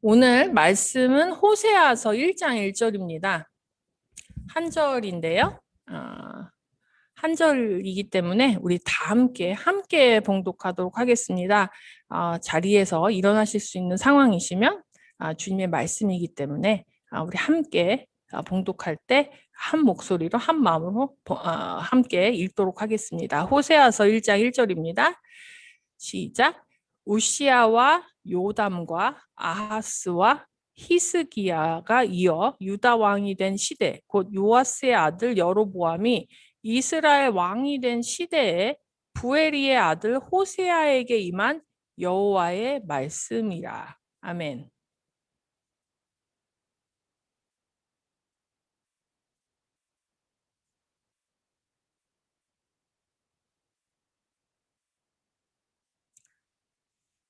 오늘 말씀은 호세아서 1장 1절입니다. 한 절인데요. 한 절이기 때문에 우리 다 함께 봉독하도록 하겠습니다. 자리에서 일어나실 수 있는 상황이시면 주님의 말씀이기 때문에 우리 함께 봉독할 때 한 목소리로 한 마음으로 함께 읽도록 하겠습니다. 호세아서 1장 1절입니다. 시작. 우시아와 요담과 아하스와 히스기야가 이어 유다 왕이 된 시대, 곧 요아스의 아들 여로보암이 이스라엘 왕이 된 시대에 부에리의 아들 호세아에게 임한 여호와의 말씀이라. 아멘.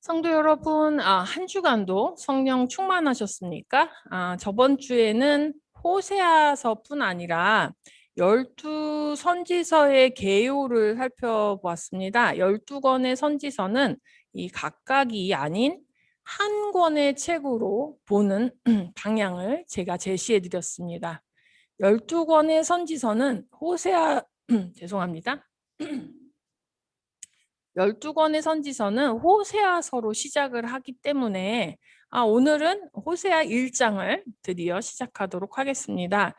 성도 여러분, 한 주간도 성령 충만하셨습니까? 저번 주에는 호세아서뿐 아니라 12선지서의 개요를 살펴보았습니다. 12권의 선지서는 이 각각이 아닌 한 권의 책으로 보는 방향을 제가 제시해 드렸습니다. 12권의 선지서는 죄송합니다. 12권의 선지서는 호세아서로 시작을 하기 때문에 오늘은 호세아 1장을 드디어 시작하도록 하겠습니다.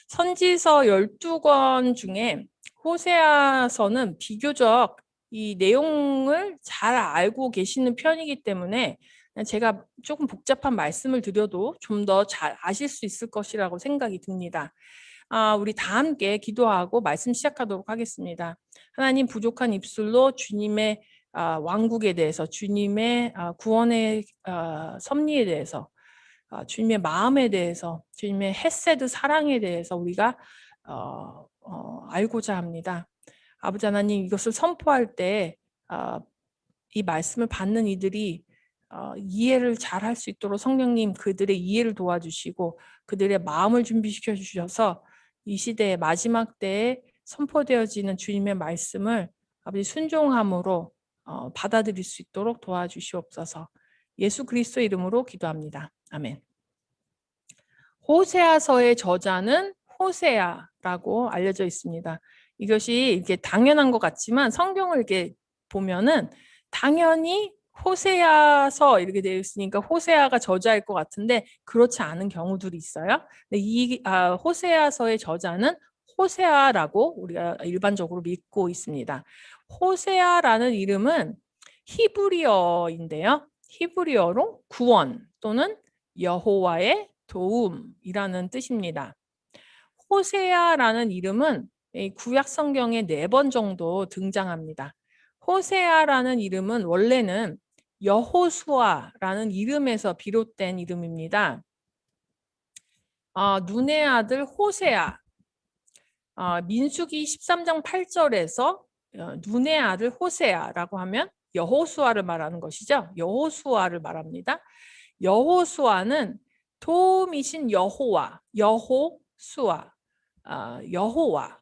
선지서 12권 중에 호세아서는 비교적 이 내용을 잘 알고 계시는 편이기 때문에 제가 조금 복잡한 말씀을 드려도 좀 더 잘 아실 수 있을 것이라고 생각이 듭니다. 우리 다 함께 기도하고 말씀 시작하도록 하겠습니다. 하나님, 부족한 입술로 주님의 왕국에 대해서, 주님의 구원의 섭리에 대해서, 주님의 마음에 대해서, 주님의 헤세드 사랑에 대해서 우리가 알고자 합니다. 아버지 하나님, 이것을 선포할 때 이 말씀을 받는 이들이 이해를 잘 할 수 있도록 성령님 그들의 이해를 도와주시고 그들의 마음을 준비시켜 주셔서 이 시대의 마지막 때에 선포되어지는 주님의 말씀을 아버지 순종함으로 받아들일 수 있도록 도와주시옵소서. 예수 그리스도 이름으로 기도합니다. 아멘. 호세아서의 저자는 호세아라고 알려져 있습니다. 이것이 이렇게 당연한 것 같지만 성경을 이렇게 보면은 당연히 호세아서 이렇게 되어 있으니까 호세아가 저자일 것 같은데 그렇지 않은 경우들이 있어요. 근데 이 호세아서의 저자는 호세아라고 우리가 일반적으로 믿고 있습니다. 호세아라는 이름은 히브리어인데요. 히브리어로 구원 또는 여호와의 도움이라는 뜻입니다. 호세아라는 이름은 구약 성경에 4번 정도 등장합니다. 호세아라는 이름은 원래는 여호수아라는 이름에서 비롯된 이름입니다. 눈의 아들 호세아, 민수기 13장 8절에서 눈의 아들 호세아라고 하면 여호수아를 말하는 것이죠. 여호수아를 말합니다. 여호수아는 도움이신 여호와, 여호수아, 여호와,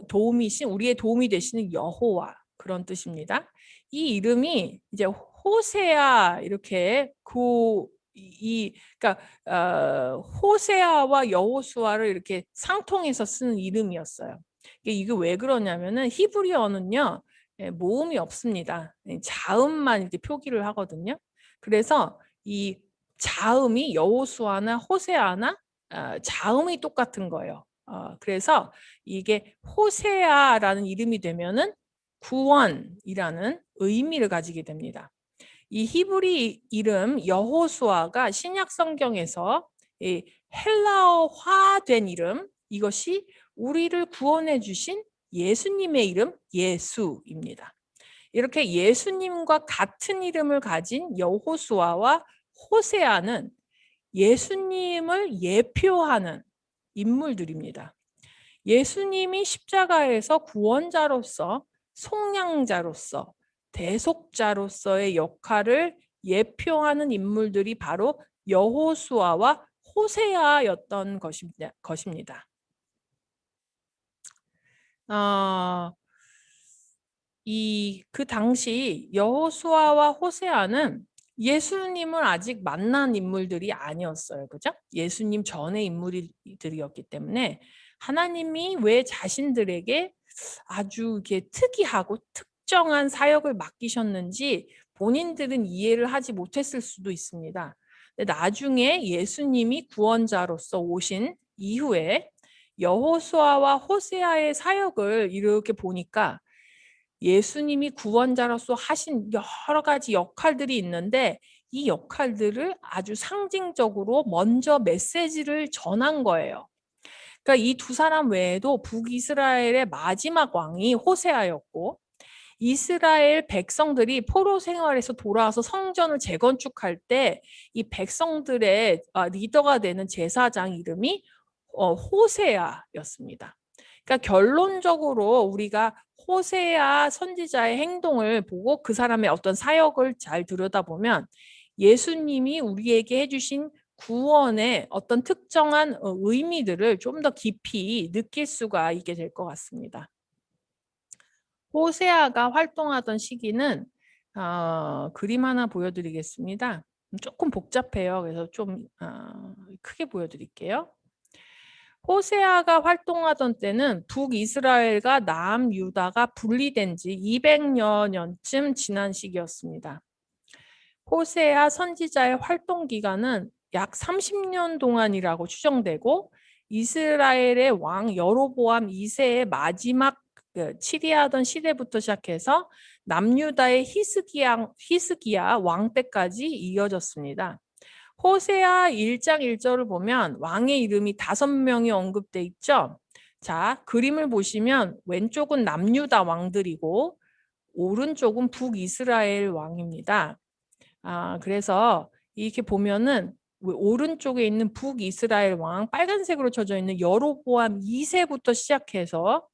도움이신 우리의 도움이 되시는 여호와 그런 뜻입니다. 이 이름이 이제 호세아 이렇게 그러니까 호세아와 여호수아를 이렇게 상통해서 쓰는 이름이었어요. 이게 왜 그러냐면은 히브리어는요 모음이 없습니다. 자음만 이렇게 표기를 하거든요. 그래서 이 자음이 여호수아나 호세아나 자음이 똑같은 거예요. 그래서 이게 호세아라는 이름이 되면은 구원이라는 의미를 가지게 됩니다. 이 히브리 이름 여호수아가 신약 성경에서 헬라어화된 이름, 이것이 우리를 구원해 주신 예수님의 이름 예수입니다. 이렇게 예수님과 같은 이름을 가진 여호수아와 호세아는 예수님을 예표하는 인물들입니다. 예수님이 십자가에서 구원자로서 속량자로서 대속자로서의 역할을 예표하는 인물들이 바로 여호수아와 호세아였던 것입니다. 그 당시 여호수아와 호세아는 예수님을 아직 만난 인물들이 아니었어요. 그죠? 예수님 전의 인물들이었기 때문에 하나님이 왜 자신들에게 아주 이렇게 특이하고 특정한 사역을 맡기셨는지 본인들은 이해를 하지 못했을 수도 있습니다. 근데 나중에 예수님이 구원자로서 오신 이후에 여호수아와 호세아의 사역을 이렇게 보니까 예수님이 구원자로서 하신 여러 가지 역할들이 있는데 이 역할들을 아주 상징적으로 먼저 메시지를 전한 거예요. 그러니까 이 두 사람 외에도 북이스라엘의 마지막 왕이 호세아였고 이스라엘 백성들이 포로 생활에서 돌아와서 성전을 재건축할 때 이 백성들의 리더가 되는 제사장 이름이 호세아였습니다. 그러니까 결론적으로 우리가 호세아 선지자의 행동을 보고 그 사람의 어떤 사역을 잘 들여다보면 예수님이 우리에게 해주신 구원의 어떤 특정한 의미들을 좀 더 깊이 느낄 수가 있게 될 것 같습니다. 호세아가 활동하던 시기는 그림 하나 보여드리겠습니다. 조금 복잡해요. 그래서 좀 크게 보여드릴게요. 호세아가 활동하던 때는 북이스라엘과 남유다가 분리된 지 200여 년쯤 지난 시기였습니다. 호세아 선지자의 활동 기간은 약 30년 동안이라고 추정되고 이스라엘의 왕 여로보암 2세의 마지막 치리하던 시대부터 시작해서 남유다의 히스기야 왕 때까지 이어졌습니다. 호세아 1장 1절을 보면 왕의 이름이 5명이 언급돼 있죠. 자, 그림을 보시면 왼쪽은 남유다 왕들이고 오른쪽은 북이스라엘 왕입니다. 그래서 이렇게 보면은 오른쪽에 있는 북이스라엘 왕 빨간색으로 쳐져 있는 여로보암 2세부터 시작해서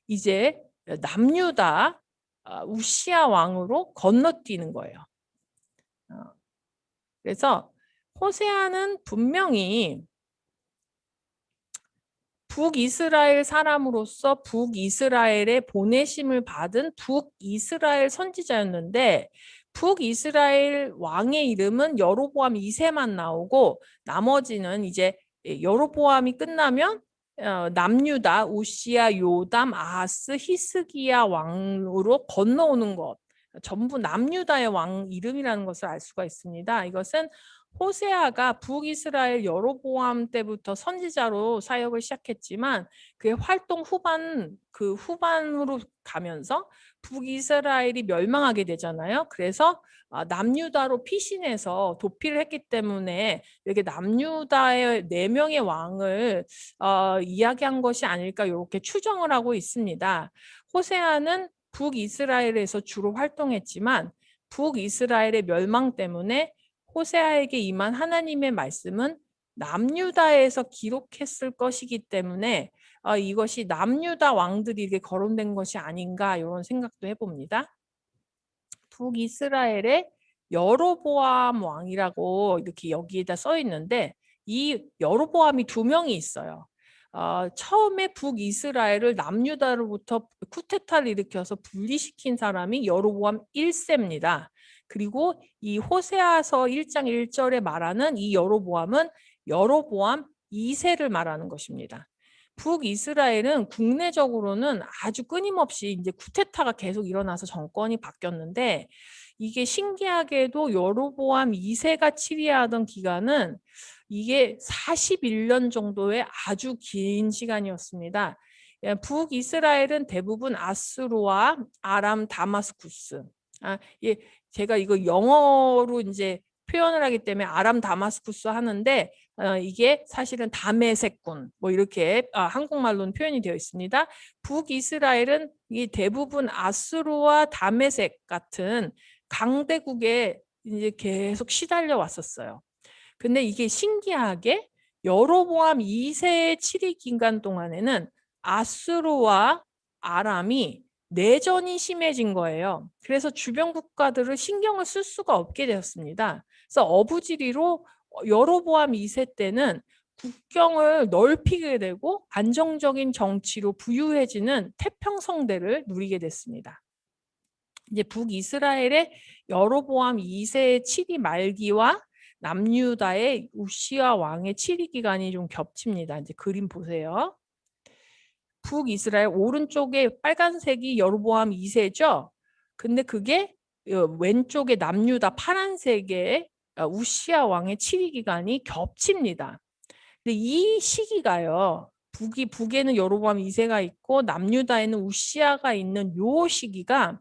이제 남유다 우시야 왕으로 건너뛰는 거예요. 그래서 호세아는 분명히 북이스라엘 사람으로서 북이스라엘에 보내심을 받은 북이스라엘 선지자였는데 북이스라엘 왕의 이름은 여로보암 2세만 나오고 나머지는 이제 여로보암이 끝나면 남유다, 우시야, 요담, 아하스, 히스기야 왕으로 건너오는 것. 전부 남유다의 왕 이름이라는 것을 알 수가 있습니다. 이것은 호세아가 북이스라엘 여로보암 때부터 선지자로 사역을 시작했지만 그의 활동 후반으로 가면서 북이스라엘이 멸망하게 되잖아요. 그래서 남유다로 피신해서 도피를 했기 때문에 이렇게 남유다의 4명의 왕을 이야기한 것이 아닐까 이렇게 추정을 하고 있습니다. 호세아는 북이스라엘에서 주로 활동했지만 북이스라엘의 멸망 때문에 호세아에게 임한 하나님의 말씀은 남유다에서 기록했을 것이기 때문에 이것이 남유다 왕들이 이렇게 거론된 것이 아닌가 이런 생각도 해봅니다. 북이스라엘의 여로보암 왕이라고 이렇게 여기에다 써 있는데 이 여로보암이 2명이 있어요. 처음에 북이스라엘을 남유다로부터 쿠데타를 일으켜서 분리시킨 사람이 여로보암 1세입니다. 그리고 이 호세아서 1장 1절에 말하는 이 여로보암은 여로보암 2세를 말하는 것입니다. 북이스라엘은 국내적으로는 아주 끊임없이 이제 쿠데타가 계속 일어나서 정권이 바뀌었는데 이게 신기하게도 여로보암 2세가 치리하던 기간은 이게 41년 정도의 아주 긴 시간이었습니다. 북이스라엘은 대부분 아수르와 아람 다마스쿠스. 예, 제가 이거 영어로 이제 표현을 하기 때문에 아람 다마스쿠스 하는데 이게 사실은 다메섹군 뭐 이렇게 한국말로는 표현이 되어 있습니다. 북이스라엘은 이 대부분 아수르와 다메섹 같은 강대국에 이제 계속 시달려 왔었어요. 근데 이게 신기하게 여로보암 2세의 치리 기간 동안에는 아수르와 아람이 내전이 심해진 거예요. 그래서 주변 국가들을 신경을 쓸 수가 없게 되었습니다. 그래서 어부지리로 여로보암 2세 때는 국경을 넓히게 되고 안정적인 정치로 부유해지는 태평성대를 누리게 됐습니다. 이제 북이스라엘의 여로보암 2세의 치리 말기와 남유다의 우시아 왕의 치리 기간이 좀 겹칩니다. 이제 그림 보세요. 북이스라엘 오른쪽에 빨간색이 여로보암 2세죠. 근데 그게 왼쪽에 남유다 파란색의 우시아 왕의 치리 기간이 겹칩니다. 근데 이 시기가요. 북에는 여로보암 2세가 있고 남유다에는 우시아가 있는 요 시기가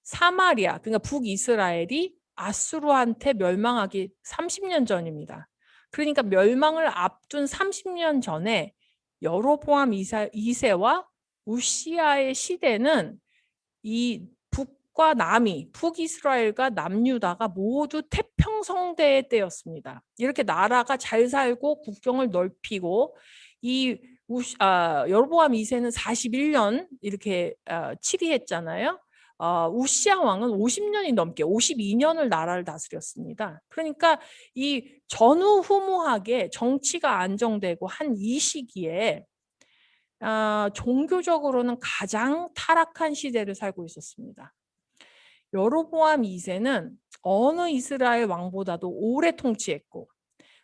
사마리아, 그러니까 북이스라엘이 아수르한테 멸망하기 30년 전입니다. 그러니까 멸망을 앞둔 30년 전에 여로보암 2세와 우시아의 시대는 이 북과 남이, 북이스라엘과 남유다가 모두 태평성대의 때였습니다. 이렇게 나라가 잘 살고 국경을 넓히고 이 여로보암 2세는 41년 이렇게 치리했잖아요. 우시아 왕은 50년이 넘게 52년을 나라를 다스렸습니다. 그러니까 이 전후후무하게 정치가 안정되고 한 이 시기에 종교적으로는 가장 타락한 시대를 살고 있었습니다. 여로보암 2세는 어느 이스라엘 왕보다도 오래 통치했고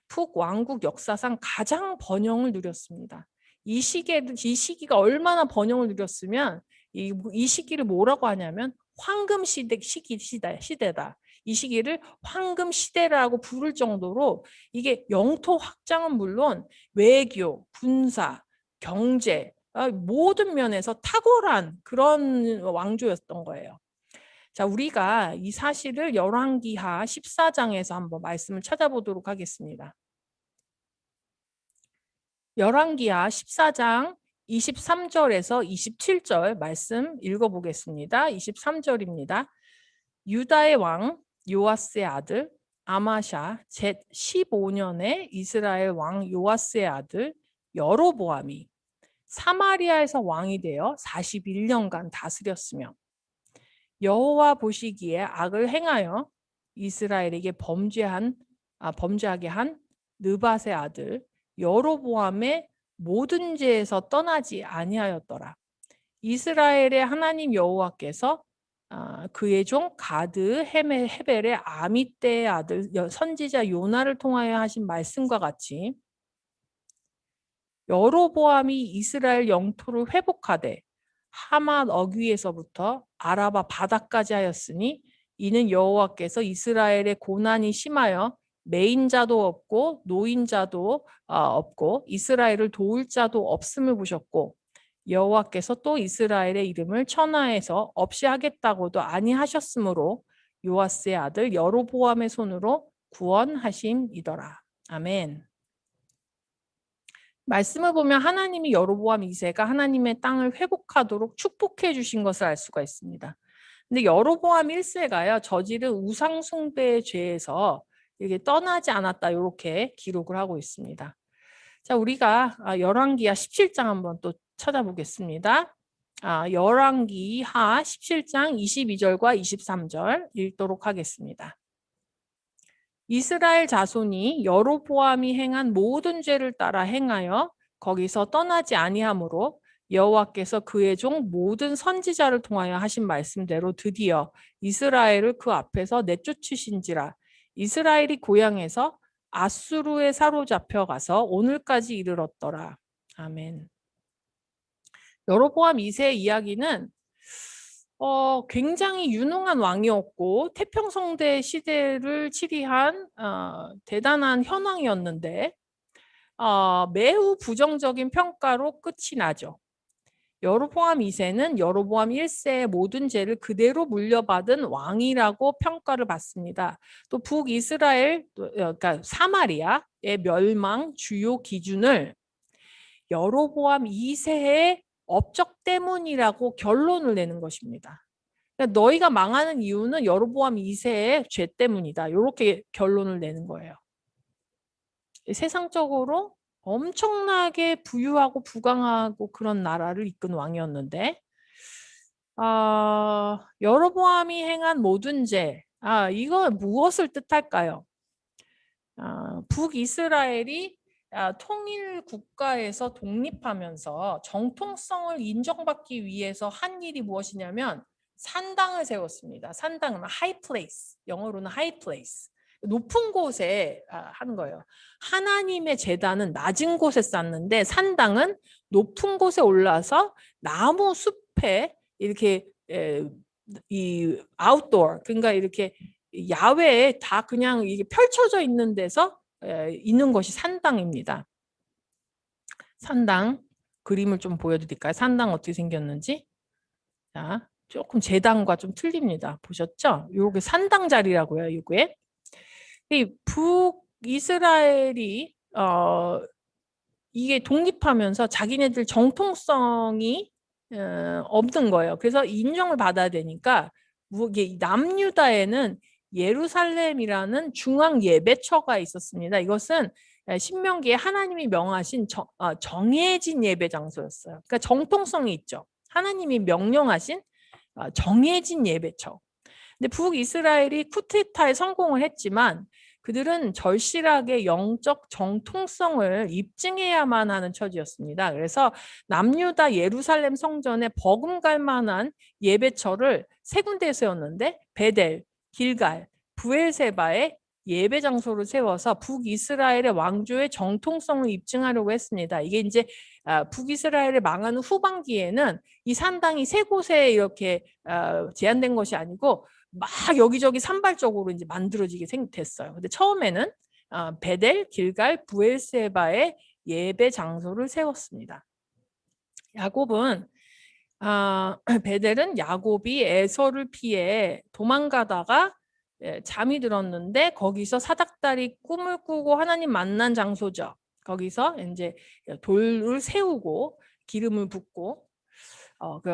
북왕국 역사상 가장 번영을 누렸습니다. 이 시기가 얼마나 번영을 누렸으면 이 시기를 뭐라고 하냐면 황금 시대다. 이 시기를 황금 시대라고 부를 정도로 이게 영토 확장은 물론 외교, 군사, 경제 모든 면에서 탁월한 그런 왕조였던 거예요. 자, 우리가 이 사실을 열왕기하 14장에서 한번 말씀을 찾아보도록 하겠습니다. 열왕기하 14장 23절에서 27절 말씀 읽어보겠습니다. 23절입니다. 유다의 왕 요아스의 아들 아마샤 제 15년에 이스라엘 왕 요아스의 아들 여로보암이 사마리아에서 왕이 되어 41년간 다스렸으며 여호와 보시기에 악을 행하여 이스라엘에게 범죄하게 한 느밧의 아들 여로보암의 모든 죄에서 떠나지 아니하였더라. 이스라엘의 하나님 여호와께서 그의 종 가드 헤벨의 아미떼의 아들 선지자 요나를 통하여 하신 말씀과 같이 여로보암이 이스라엘 영토를 회복하되 하맛 어귀에서부터 아라바 바다까지 하였으니 이는 여호와께서 이스라엘의 고난이 심하여 매인자도 없고 노인자도 없고 이스라엘을 도울 자도 없음을 보셨고 여호와께서 또 이스라엘의 이름을 천하에서 없이 하겠다고도 아니하셨으므로 요아스의 아들 여로보암의 손으로 구원하심이더라. 아멘. 말씀을 보면 하나님이 여로보암 2세가 하나님의 땅을 회복하도록 축복해 주신 것을 알 수가 있습니다. 근데 여로보암 1세가요 저지른 우상 숭배의 죄에서 이게 떠나지 않았다 이렇게 기록을 하고 있습니다. 자, 우리가 열왕기하 17장 한번 또 찾아보겠습니다. 열왕기하 17장 22절과 23절 읽도록 하겠습니다. 이스라엘 자손이 여로보암이 행한 모든 죄를 따라 행하여 거기서 떠나지 아니하므로 여호와께서 그의 종 모든 선지자를 통하여 하신 말씀대로 드디어 이스라엘을 그 앞에서 내쫓으신지라. 이스라엘이 고향에서 아수르에 사로잡혀 가서 오늘까지 이르렀더라. 아멘. 여로보암 2세의 이야기는 굉장히 유능한 왕이었고 태평성대 시대를 치리한 대단한 현왕이었는데 매우 부정적인 평가로 끝이 나죠. 여로보암 2세는 여로보암 1세의 모든 죄를 그대로 물려받은 왕이라고 평가를 받습니다. 또 북이스라엘, 그러니까 사마리아의 멸망 주요 기준을 여로보암 2세의 업적 때문이라고 결론을 내는 것입니다. 그러니까 너희가 망하는 이유는 여로보암 2세의 죄 때문이다. 이렇게 결론을 내는 거예요. 세상적으로 엄청나게 부유하고 부강하고 그런 나라를 이끈 왕이었는데 여로보암이 행한 모든 죄, 이거 무엇을 뜻할까요? 북이스라엘이 통일 국가에서 독립하면서 정통성을 인정받기 위해서 한 일이 무엇이냐면 산당을 세웠습니다. 산당은 high place, 영어로는 high place. 높은 곳에 하는 거예요. 하나님의 제단은 낮은 곳에 쌓는데 산당은 높은 곳에 올라서 나무 숲에 이렇게 이 아웃도어, 그러니까 이렇게 야외에 다 그냥 이게 펼쳐져 있는 데서 있는 것이 산당입니다. 산당 그림을 좀 보여드릴까요? 산당 어떻게 생겼는지. 자, 조금 제단과 좀 틀립니다. 보셨죠? 요게 산당 자리라고요. 이게 이 북이스라엘이 이게 독립하면서 자기네들 정통성이 없는 거예요. 그래서 인정을 받아야 되니까 이게 남유다에는 예루살렘이라는 중앙 예배처가 있었습니다. 이것은 신명기에 하나님이 명하신 정해진 예배 장소였어요. 그러니까 정통성이 있죠. 하나님이 명령하신 정해진 예배처. 근데 북이스라엘이 쿠데타에 성공을 했지만 그들은 절실하게 영적 정통성을 입증해야만 하는 처지였습니다. 그래서 남유다 예루살렘 성전에 버금갈 만한 예배처를 세 군데에 세웠는데 베델, 길갈, 브엘세바에 예배 장소를 세워서 북이스라엘의 왕조의 정통성을 입증하려고 했습니다. 이게 이제 북이스라엘을 망하는 후반기에는 이 산당이 세 곳에 이렇게 제한된 것이 아니고 막 여기저기 산발적으로 이제 만들어지게 됐어요. 근데 처음에는 베델, 길갈, 브엘세바의 예배 장소를 세웠습니다. 야곱은 베델은 야곱이 에서를 피해 도망가다가 잠이 들었는데 거기서 사닥다리 꿈을 꾸고 하나님 만난 장소죠. 거기서 이제 돌을 세우고 기름을 붓고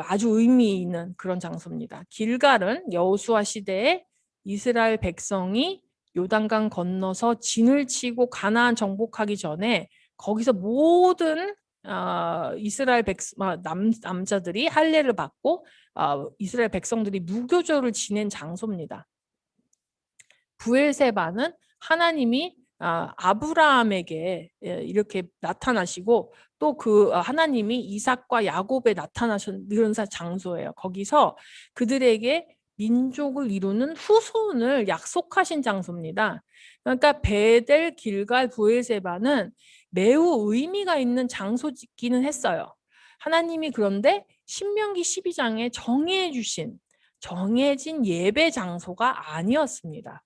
아주 의미 있는 그런 장소입니다. 길갈은 여호수아 시대에 이스라엘 백성이 요단강 건너서 진을 치고 가나안 정복하기 전에 거기서 모든 이스라엘 남자들이 할례를 받고 이스라엘 백성들이 무교절을 지낸 장소입니다. 부엘세바는 하나님이 아브라함에게 이렇게 나타나시고 또 그 하나님이 이삭과 야곱에 나타나신 이런 장소예요. 거기서 그들에게 민족을 이루는 후손을 약속하신 장소입니다. 그러니까 베델, 길갈, 부엘세바는 매우 의미가 있는 장소기는 했어요. 하나님이 그런데 신명기 12장에 정해진 예배 장소가 아니었습니다.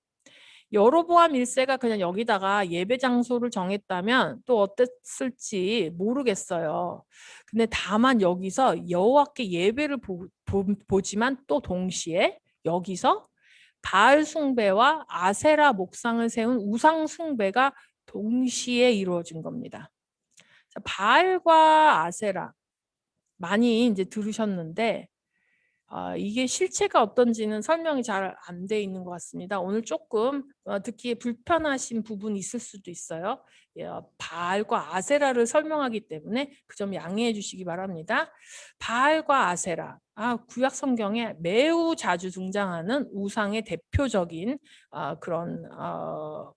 여로보암 1세가 그냥 여기다가 예배 장소를 정했다면 또 어땠을지 모르겠어요. 근데 다만 여기서 여호와께 예배를 보지만 또 동시에 여기서 바알 숭배와 아세라 목상을 세운 우상 숭배가 동시에 이루어진 겁니다. 바알과 아세라 많이 이제 들으셨는데 이게 실체가 어떤지는 설명이 잘 안 돼 있는 것 같습니다. 오늘 조금 듣기에 불편하신 부분이 있을 수도 있어요. 바알과 아세라를 설명하기 때문에 그 점 양해해 주시기 바랍니다. 바알과 아세라, 구약 성경에 매우 자주 등장하는 우상의 대표적인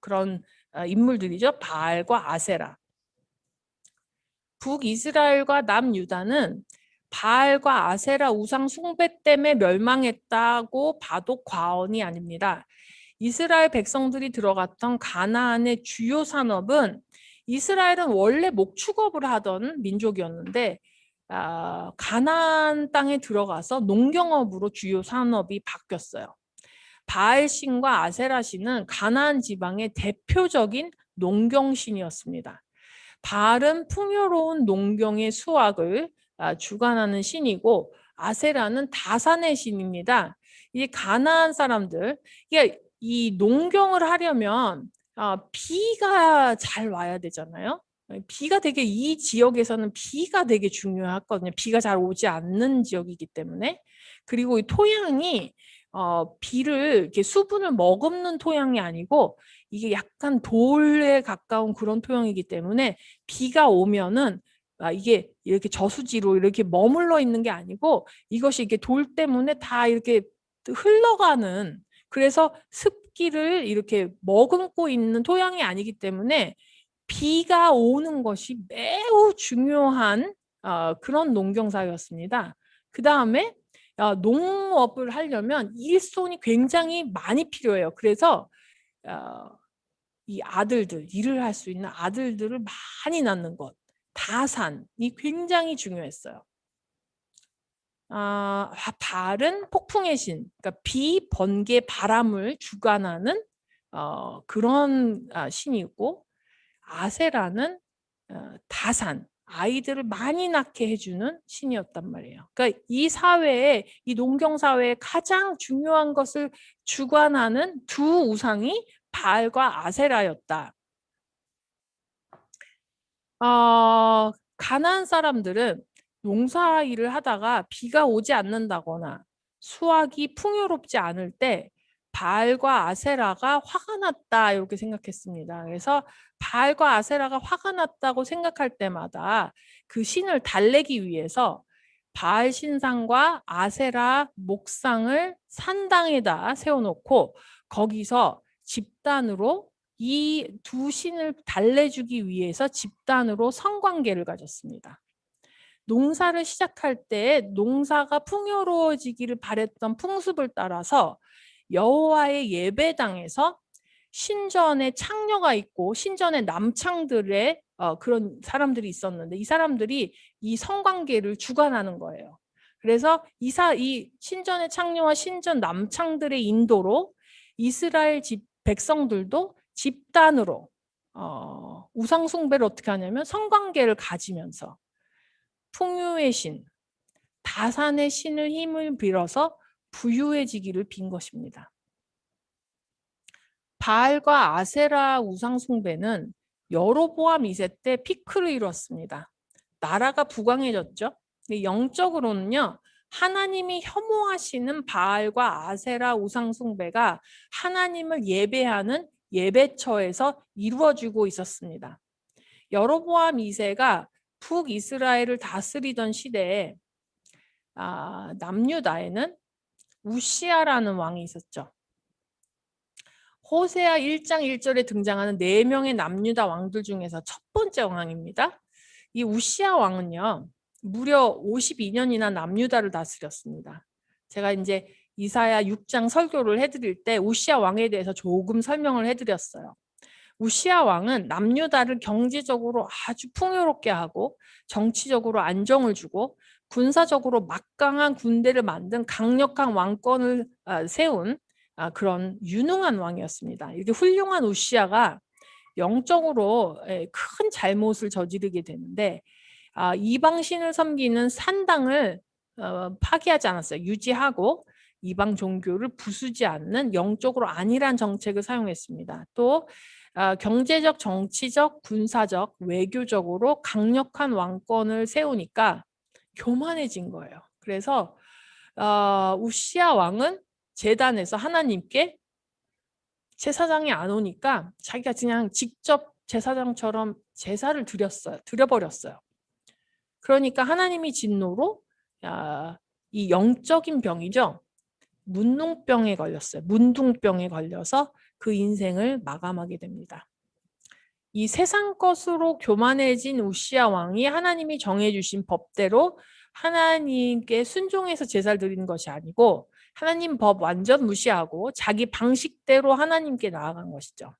그런 인물들이죠. 바알과 아세라. 북이스라엘과 남유다는 바알과 아세라 우상 숭배 때문에 멸망했다고 봐도 과언이 아닙니다. 이스라엘 백성들이 들어갔던 가나안의 주요 산업은 이스라엘은 원래 목축업을 하던 민족이었는데 가나안 땅에 들어가서 농경업으로 주요 산업이 바뀌었어요. 바알신과 아세라신은 가나안 지방의 대표적인 농경신이었습니다. 바알은 풍요로운 농경의 수확을 주관하는 신이고 아세라는 다산의 신입니다. 이 가나안 사람들, 이 농경을 하려면 비가 잘 와야 되잖아요. 비가 되게 이 지역에서는 비가 되게 중요하거든요. 비가 잘 오지 않는 지역이기 때문에. 그리고 이 토양이 비를 이렇게 수분을 머금는 토양이 아니고 이게 약간 돌에 가까운 그런 토양이기 때문에 비가 오면은 이게 이렇게 저수지로 이렇게 머물러 있는 게 아니고 이것이 이렇게 돌 때문에 다 이렇게 흘러가는, 그래서 습기를 이렇게 머금고 있는 토양이 아니기 때문에 비가 오는 것이 매우 중요한 그런 농경사였습니다. 그 다음에 농업을 하려면 일손이 굉장히 많이 필요해요. 그래서 이 아들들, 일을 할 수 있는 아들들을 많이 낳는 것, 다산이 굉장히 중요했어요. 바알은 폭풍의 신, 그러니까 비, 번개, 바람을 주관하는 그런 신이고, 아세라는 다산, 아이들을 많이 낳게 해주는 신이었단 말이에요. 그러니까 이 사회에, 이 농경 사회에 가장 중요한 것을 주관하는 두 우상이 바알과 아세라였다. 가나안 사람들은 농사 일을 하다가 비가 오지 않는다거나 수확이 풍요롭지 않을 때 바알과 아세라가 화가 났다 이렇게 생각했습니다. 그래서 바알과 아세라가 화가 났다고 생각할 때마다 그 신을 달래기 위해서 바알 신상과 아세라 목상을 산당에다 세워놓고 거기서 집단으로 이 두 신을 달래주기 위해서 집단으로 성관계를 가졌습니다. 농사를 시작할 때 농사가 풍요로워지기를 바랬던 풍습을 따라서 여호와의 예배당에서 신전에 창녀가 있고 신전에 남창들의 그런 사람들이 있었는데 이 사람들이 이 성관계를 주관하는 거예요. 그래서 이 신전의 창녀와 신전 남창들의 인도로 이스라엘 백성들도 집단으로 우상 숭배를 어떻게 하냐면 성관계를 가지면서 풍요의 신, 다산의 신을 힘을 빌어서 부유해지기를 빈 것입니다. 바알과 아세라 우상 숭배는 여로보암 2세 때 피크를 이뤘습니다. 나라가 부강해졌죠. 영적으로는요. 하나님이 혐오하시는 바알과 아세라 우상 숭배가 하나님을 예배하는 예배처에서 이루어지고 있었습니다. 여로보암 2세가 북이스라엘을 다스리던 시대에 남유다에는 우시아라는 왕이 있었죠. 호세아 1장 1절에 등장하는 4명의 남유다 왕들 중에서 첫 번째 왕입니다. 이 우시아 왕은요. 무려 52년이나 남유다를 다스렸습니다. 제가 이제 이사야 6장 설교를 해드릴 때 우시아 왕에 대해서 조금 설명을 해드렸어요. 우시아 왕은 남유다를 경제적으로 아주 풍요롭게 하고 정치적으로 안정을 주고 군사적으로 막강한 군대를 만든 강력한 왕권을 세운 그런 유능한 왕이었습니다. 이렇게 훌륭한 우시아가 영적으로 큰 잘못을 저지르게 되는데 이방신을 섬기는 산당을 파기하지 않았어요. 유지하고 이방 종교를 부수지 않는 영적으로 안일한 정책을 사용했습니다. 또 경제적, 정치적, 군사적, 외교적으로 강력한 왕권을 세우니까 교만해진 거예요. 그래서 우시아 왕은 제단에서 하나님께 제사장이 안 오니까 자기가 그냥 직접 제사장처럼 제사를 드려버렸어요. 그러니까 하나님이 진노로 이 영적인 병이죠. 문둥병에 걸렸어요. 문둥병에 걸려서 그 인생을 마감하게 됩니다. 이 세상 것으로 교만해진 우시아 왕이 하나님이 정해주신 법대로 하나님께 순종해서 제사를 드리는 것이 아니고 하나님 법 완전 무시하고 자기 방식대로 하나님께 나아간 것이죠.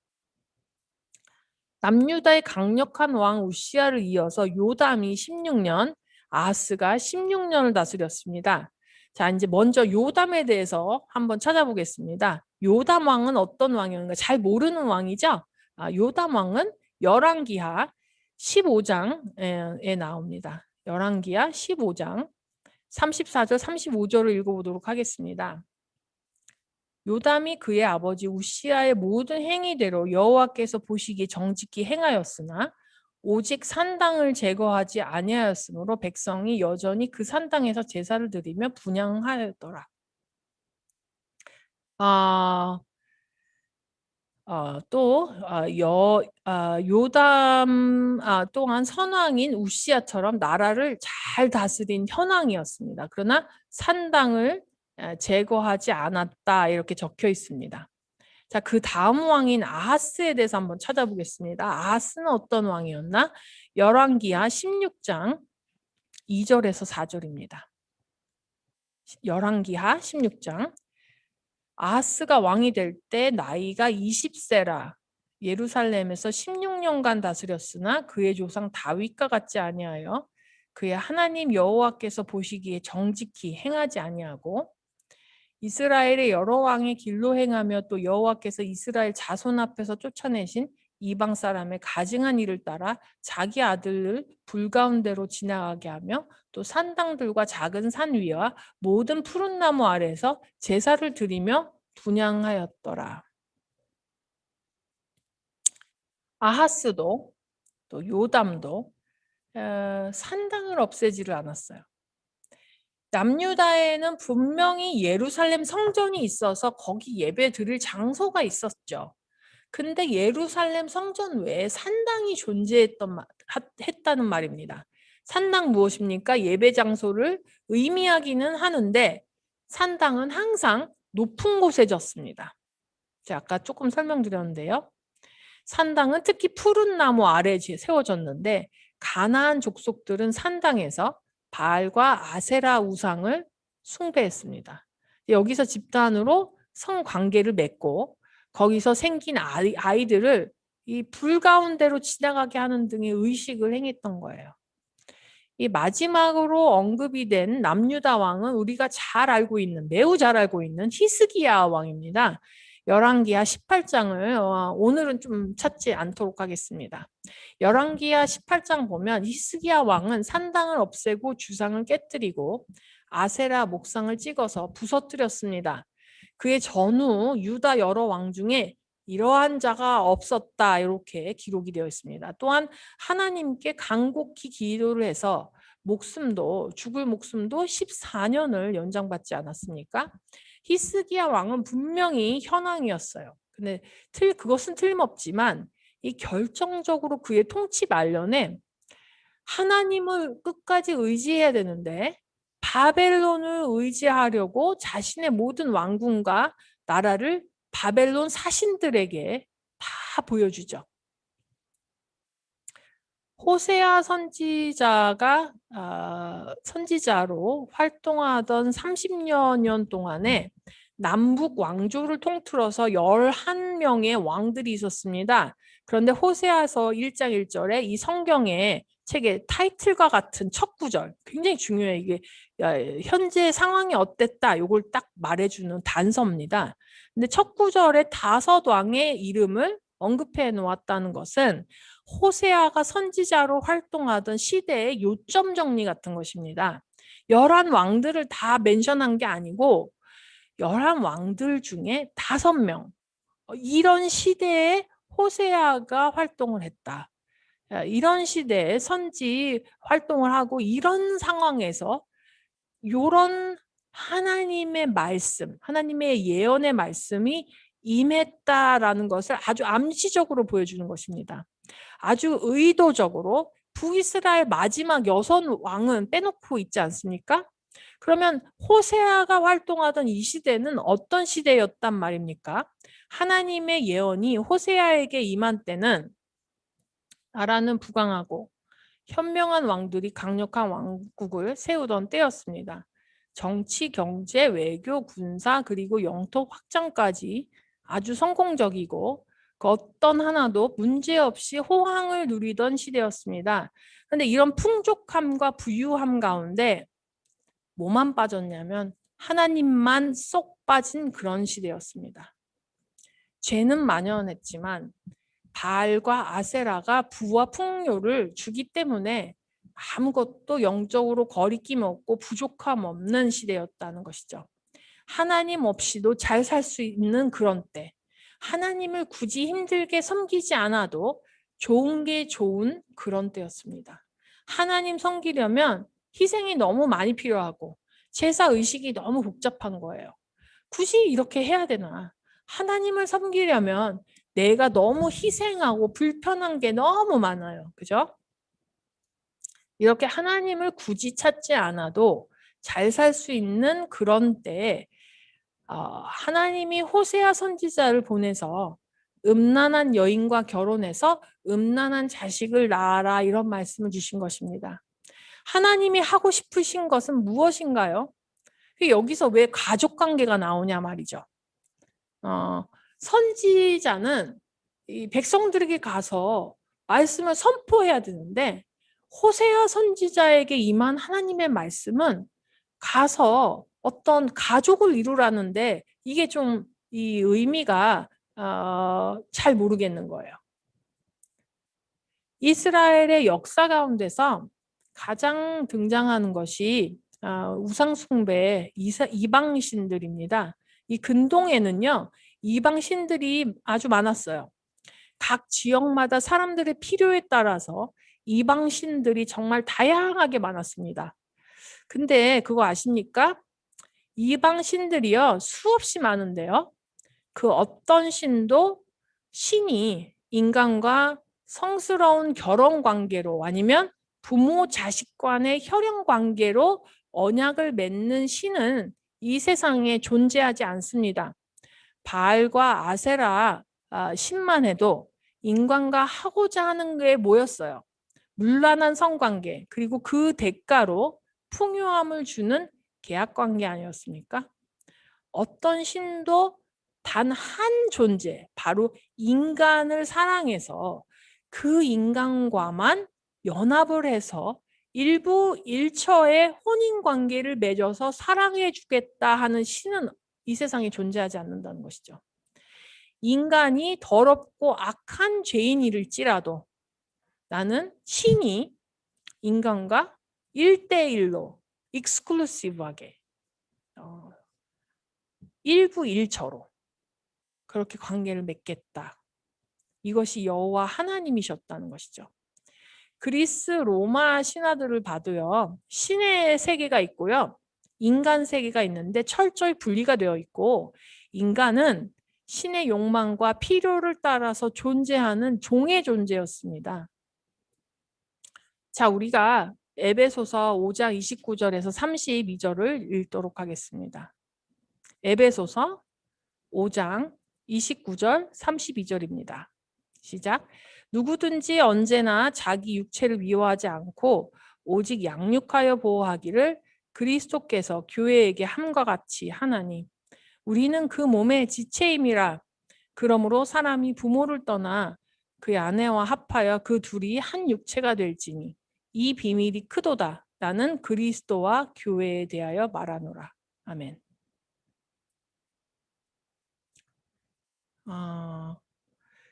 남유다의 강력한 왕 우시아를 이어서 요담이 16년, 아하스가 16년을 다스렸습니다. 자, 이제 먼저 요담에 대해서 한번 찾아보겠습니다. 요담 왕은 어떤 왕이었는가? 잘 모르는 왕이죠? 요담 왕은 열왕기하 15장에 나옵니다. 열왕기하 15장 34절, 35절을 읽어보도록 하겠습니다. 요담이 그의 아버지 우시아의 모든 행위대로 여호와께서 보시기에 정직히 행하였으나 오직 산당을 제거하지 아니하였으므로 백성이 여전히 그 산당에서 제사를 드리며 분향하였더라. 요담 또한 선왕인 우시아처럼 나라를 잘 다스린 현왕이었습니다. 그러나 산당을 제거하지 않았다 이렇게 적혀 있습니다. 자, 그 다음 왕인 아하스에 대해서 한번 찾아보겠습니다. 아하스는 어떤 왕이었나? 열왕기하 16장 2절에서 4절입니다. 열왕기하 16장. 아하스가 왕이 될 때 나이가 20세라. 예루살렘에서 16년간 다스렸으나 그의 조상 다윗과 같지 아니하여 그의 하나님 여호와께서 보시기에 정직히 행하지 아니하고 이스라엘의 여러 왕의 길로 행하며 또 여호와께서 이스라엘 자손 앞에서 쫓아내신 이방 사람의 가증한 일을 따라 자기 아들을 불 가운데로 지나가게 하며 또 산당들과 작은 산 위와 모든 푸른 나무 아래에서 제사를 드리며 분향하였더라. 아하스도 또 요담도 산당을 없애지를 않았어요. 남유다에는 분명히 예루살렘 성전이 있어서 거기 예배 드릴 장소가 있었죠. 근데 예루살렘 성전 외에 산당이 했다는 말입니다. 산당 무엇입니까? 예배 장소를 의미하기는 하는데 산당은 항상 높은 곳에 졌습니다. 제가 아까 조금 설명드렸는데요. 산당은 특히 푸른 나무 아래에 세워졌는데 가나안 족속들은 산당에서 바알과 아세라 우상을 숭배했습니다. 여기서 집단으로 성관계를 맺고 거기서 생긴 아이들을 이 불 가운데로 지나가게 하는 등의 의식을 행했던 거예요. 이 마지막으로 언급이 된 남유다 왕은 우리가 매우 잘 알고 있는 히스기야 왕입니다. 열왕기하 18장을 오늘은 좀 찾지 않도록 하겠습니다. 열왕기하 18장 보면 히스기야 왕은 산당을 없애고 주상을 깨뜨리고 아세라 목상을 찍어서 부서뜨렸습니다. 그의 전후 유다 여러 왕 중에 이러한 자가 없었다 이렇게 기록이 되어 있습니다. 또한 하나님께 간곡히 기도를 해서 죽을 목숨도 14년을 연장받지 않았습니까? 히스기야 왕은 분명히 현왕이었어요. 근데 그것은 틀림없지만 이 결정적으로 그의 통치 말년에 하나님을 끝까지 의지해야 되는데 바벨론을 의지하려고 자신의 모든 왕궁과 나라를 바벨론 사신들에게 다 보여주죠. 호세아 선지자가 선지자로 활동하던 30여 년 동안에 남북 왕조를 통틀어서 11명의 왕들이 있었습니다. 그런데 호세아서 1장 1절에 이 성경의 책의 타이틀과 같은 첫 구절, 굉장히 중요해요. 이게 현재 상황이 어땠다 이걸 딱 말해주는 단서입니다. 근데 첫 구절에 5왕의 이름을 언급해 놓았다는 것은 호세아가 선지자로 활동하던 시대의 요점 정리 같은 것입니다. 11왕들을 다 멘션한 게 아니고 11왕들 중에 5명, 이런 시대에 호세아가 활동을 했다. 이런 시대에 선지 활동을 하고 이런 상황에서 이런 하나님의 말씀, 하나님의 예언의 말씀이 임했다라는 것을 아주 암시적으로 보여주는 것입니다. 아주 의도적으로 북이스라엘 마지막 6왕은 빼놓고 있지 않습니까? 그러면 호세아가 활동하던 이 시대는 어떤 시대였단 말입니까? 하나님의 예언이 호세아에게 임한 때는 나라는 부강하고 현명한 왕들이 강력한 왕국을 세우던 때였습니다. 정치, 경제, 외교, 군사 그리고 영토 확장까지 아주 성공적이고 그 어떤 하나도 문제없이 호황을 누리던 시대였습니다. 그런데 이런 풍족함과 부유함 가운데 뭐만 빠졌냐면 하나님만 쏙 빠진 그런 시대였습니다. 죄는 만연했지만 바알과 아세라가 부와 풍요를 주기 때문에 아무것도 영적으로 거리낌 없고 부족함 없는 시대였다는 것이죠. 하나님 없이도 잘 살 수 있는 그런 때, 하나님을 굳이 힘들게 섬기지 않아도 좋은 게 좋은 그런 때였습니다. 하나님 섬기려면 희생이 너무 많이 필요하고 제사의식이 너무 복잡한 거예요. 굳이 이렇게 해야 되나? 하나님을 섬기려면 내가 너무 희생하고 불편한 게 너무 많아요. 그죠? 이렇게 하나님을 굳이 찾지 않아도 잘 살 수 있는 그런 때에 하나님이 호세아 선지자를 보내서 음란한 여인과 결혼해서 음란한 자식을 낳아라 이런 말씀을 주신 것입니다. 하나님이 하고 싶으신 것은 무엇인가요? 여기서 왜 가족 관계가 나오냐 말이죠. 선지자는 이 백성들에게 가서 말씀을 선포해야 되는데 호세아 선지자에게 임한 하나님의 말씀은 가서 어떤 가족을 이루라는데 이게 좀 이 의미가 잘 모르겠는 거예요. 이스라엘의 역사 가운데서 가장 등장하는 것이 우상 숭배 이방 신들입니다. 이 근동에는요 이방 신들이 아주 많았어요. 각 지역마다 사람들의 필요에 따라서 이방 신들이 정말 다양하게 많았습니다. 근데 그거 아십니까? 이방 신들이요 수없이 많은데요. 그 어떤 신도 신이 인간과 성스러운 결혼 관계로 아니면 부모 자식 간의 혈연 관계로 언약을 맺는 신은 이 세상에 존재하지 않습니다. 바알과 아세라 신만 해도 인간과 하고자 하는 게 뭐였어요? 문란한 성관계 그리고 그 대가로 풍요함을 주는 계약관계 아니었습니까? 어떤 신도 단 한 존재, 바로 인간을 사랑해서 그 인간과만 연합을 해서 일부 일처의 혼인관계를 맺어서 사랑해 주겠다 하는 신은 이 세상에 존재하지 않는다는 것이죠. 인간이 더럽고 악한 죄인일지라도 나는 신이 인간과 1대1로 익스클루시브하게 일부 일처로 그렇게 관계를 맺겠다. 이것이 여호와 하나님이셨다는 것이죠. 그리스 로마 신화들을 봐도요. 신의 세계가 있고요. 인간 세계가 있는데 철저히 분리가 되어 있고 인간은 신의 욕망과 필요를 따라서 존재하는 종의 존재였습니다. 자, 우리가 에베소서 5장 29절에서 32절을 읽도록 하겠습니다. 에베소서 5장 29절 32절입니다. 시작. 누구든지 언제나 자기 육체를 미워하지 않고 오직 양육하여 보호하기를 그리스도께서 교회에게 함과 같이 하나니 우리는 그 몸의 지체임이라. 그러므로 사람이 부모를 떠나 그의 아내와 합하여 그 둘이 한 육체가 될지니 이 비밀이 크도다. 나는 그리스도와 교회에 대하여 말하노라. 아멘.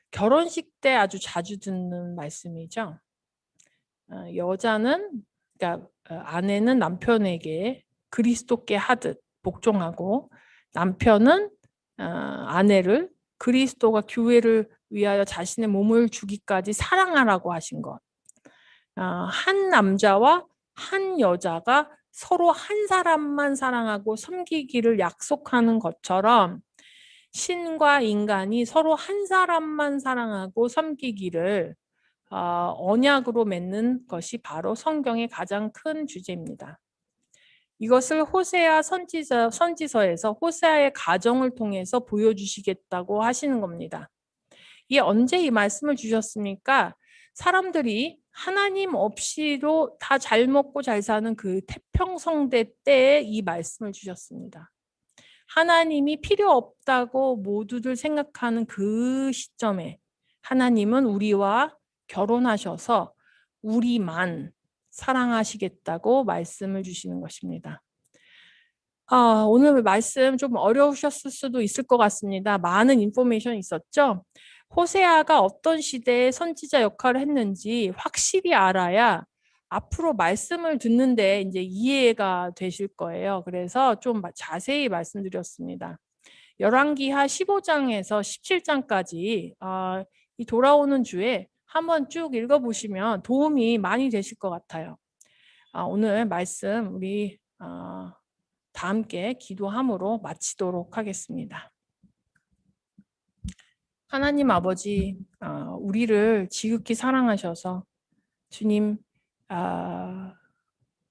결혼식 때 아주 자주 듣는 말씀이죠. 여자는 그러니까 아내는 남편에게 그리스도께 하듯 복종하고 남편은 아내를 그리스도가 교회를 위하여 자신의 몸을 주기까지 사랑하라고 하신 것. 한 남자와 한 여자가 서로 한 사람만 사랑하고 섬기기를 약속하는 것처럼 신과 인간이 서로 한 사람만 사랑하고 섬기기를 언약으로 맺는 것이 바로 성경의 가장 큰 주제입니다. 이것을 호세아 선지서에서 호세아의 가정을 통해서 보여주시겠다고 하시는 겁니다. 이게 언제 이 말씀을 주셨습니까? 사람들이 하나님 없이도 다 잘 먹고 잘 사는 그 태평성대 때에 이 말씀을 주셨습니다. 하나님이 필요 없다고 모두들 생각하는 그 시점에 하나님은 우리와 결혼하셔서 우리만 사랑하시겠다고 말씀을 주시는 것입니다. 오늘 말씀 좀 어려우셨을 수도 있을 것 같습니다. 많은 인포메이션이 있었죠. 호세아가 어떤 시대에 선지자 역할을 했는지 확실히 알아야 앞으로 말씀을 듣는데 이제 이해가 되실 거예요. 그래서 좀 자세히 말씀드렸습니다. 열왕기하 15장에서 17장까지 이 돌아오는 주에 한번 쭉 읽어보시면 도움이 많이 되실 것 같아요. 오늘 말씀 우리 다 함께 기도함으로 마치도록 하겠습니다. 하나님 아버지, 우리를 지극히 사랑하셔서 주님,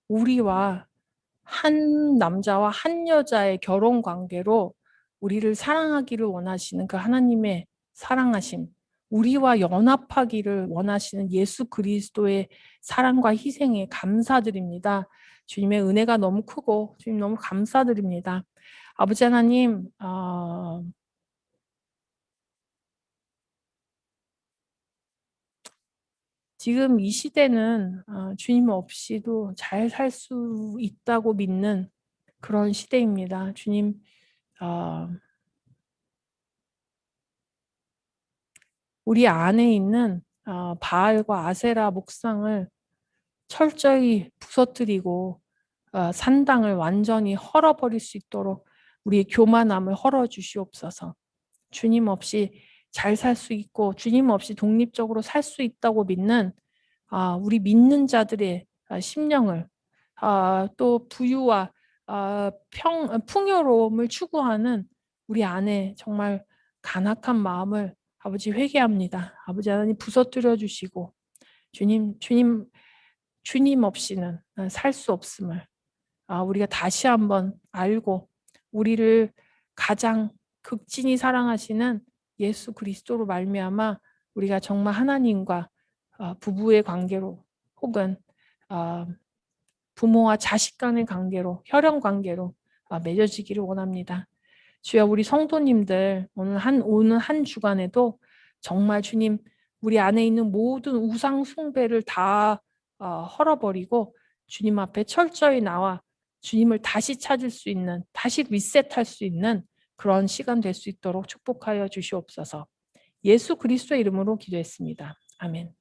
우리와 한 남자와 한 여자의 결혼 관계로 우리를 사랑하기를 원하시는 그 하나님의 사랑하심, 우리와 연합하기를 원하시는 예수 그리스도의 사랑과 희생에 감사드립니다. 주님의 은혜가 너무 크고 주님 너무 감사드립니다. 아버지 하나님, 지금 이 시대는 주님 없이도 잘 살 수 있다고 믿는 그런 시대입니다. 주님, 우리 안에 있는 바알과 아세라 목상을 철저히 부서뜨리고 산당을 완전히 헐어버릴 수 있도록 우리의 교만함을 헐어주시옵소서. 주님 없이 잘 살 수 있고 주님 없이 독립적으로 살 수 있다고 믿는 우리 믿는 자들의 심령을 또 부유와 풍요로움을 추구하는 우리 안에 정말 간악한 마음을 아버지 회개합니다. 아버지 하나님 부서뜨려 주시고 주님 없이는 살 수 없음을 우리가 다시 한번 알고 우리를 가장 극진히 사랑하시는 예수 그리스도로 말미암아 우리가 정말 하나님과 부부의 관계로 혹은 부모와 자식 간의 관계로 혈연 관계로 맺어지기를 원합니다. 주여 우리 성도님들 오늘 한 주간에도 정말 주님 우리 안에 있는 모든 우상 숭배를 다 헐어버리고 주님 앞에 철저히 나와 주님을 다시 찾을 수 있는 다시 리셋할 수 있는 그런 시간 될 수 있도록 축복하여 주시옵소서. 예수 그리스도의 이름으로 기도했습니다. 아멘.